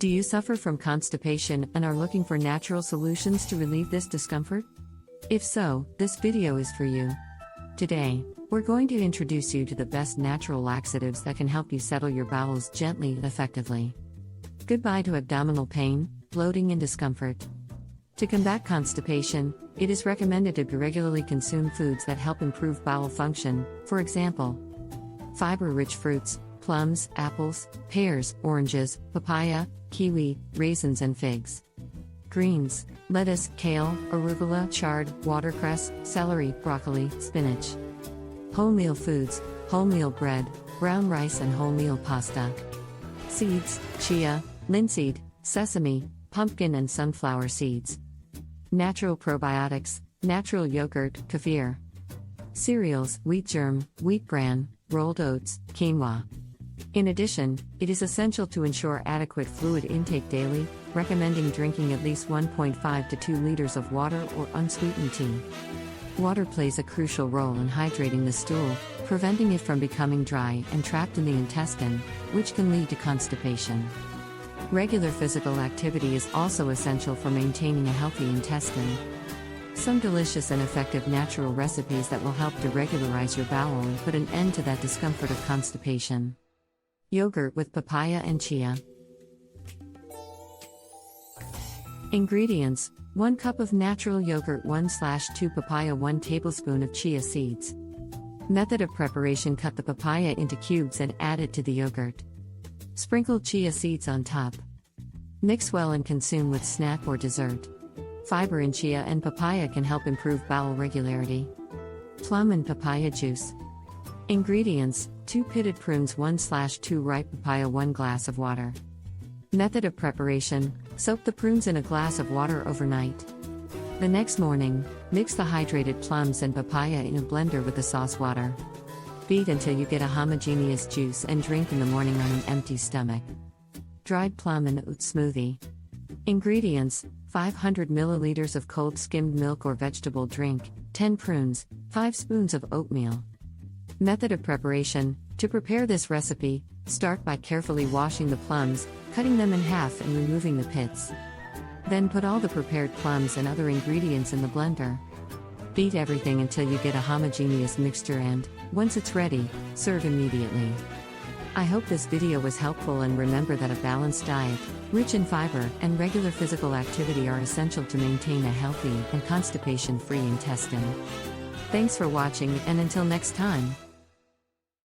Do you suffer from constipation and are looking for natural solutions to relieve this discomfort? If so, this video is for you. Today, we're going to introduce you to the best natural laxatives that can help you settle your bowels gently and effectively. Goodbye to abdominal pain, bloating, and discomfort. To combat constipation, it is recommended to regularly consume foods that help improve bowel function, for example, fiber-rich fruits, plums, apples, pears, oranges, papaya, kiwi, raisins, and figs. Greens, lettuce, kale, arugula, chard, watercress, celery, broccoli, spinach. Wholemeal foods, wholemeal bread, brown rice, and wholemeal pasta. Seeds, chia, linseed, sesame, pumpkin, and sunflower seeds. Natural probiotics, natural yogurt, kefir. Cereals, wheat germ, wheat bran, rolled oats, quinoa. In addition, it is essential to ensure adequate fluid intake daily, recommending drinking at least 1.5 to 2 liters of water or unsweetened tea. Water plays a crucial role in hydrating the stool, preventing it from becoming dry and trapped in the intestine, which can lead to constipation. Regular physical activity is also essential for maintaining a healthy intestine. Some delicious and effective natural recipes that will help to regularize your bowel and put an end to that discomfort of constipation. Yogurt with papaya and chia. Ingredients: 1 cup of natural yogurt, 1/2 papaya, 1 tablespoon of chia seeds. Method of preparation: cut the papaya into cubes and add it to the yogurt. Sprinkle chia seeds on top. Mix well and consume with snack or dessert. Fiber in chia and papaya can help improve bowel regularity. Plum and papaya juice. Ingredients: 2 pitted prunes, 1/2 ripe papaya, 1 glass of water. Method of preparation: soak the prunes in a glass of water overnight. The next morning, mix the hydrated plums and papaya in a blender with the sauce water. Beat until you get a homogeneous juice and drink in the morning on an empty stomach. Dried plum and oat smoothie. Ingredients: 500 milliliters of cold skimmed milk or vegetable drink, 10 prunes, 5 spoons of oatmeal. Method of preparation: to prepare this recipe, start by carefully washing the plums, cutting them in half and removing the pits. Then put all the prepared plums and other ingredients in the blender. Beat everything until you get a homogeneous mixture and, once it's ready, serve immediately. I hope this video was helpful, and remember that a balanced diet, rich in fiber, and regular physical activity are essential to maintain a healthy and constipation-free intestine. Thanks for watching, and until next time.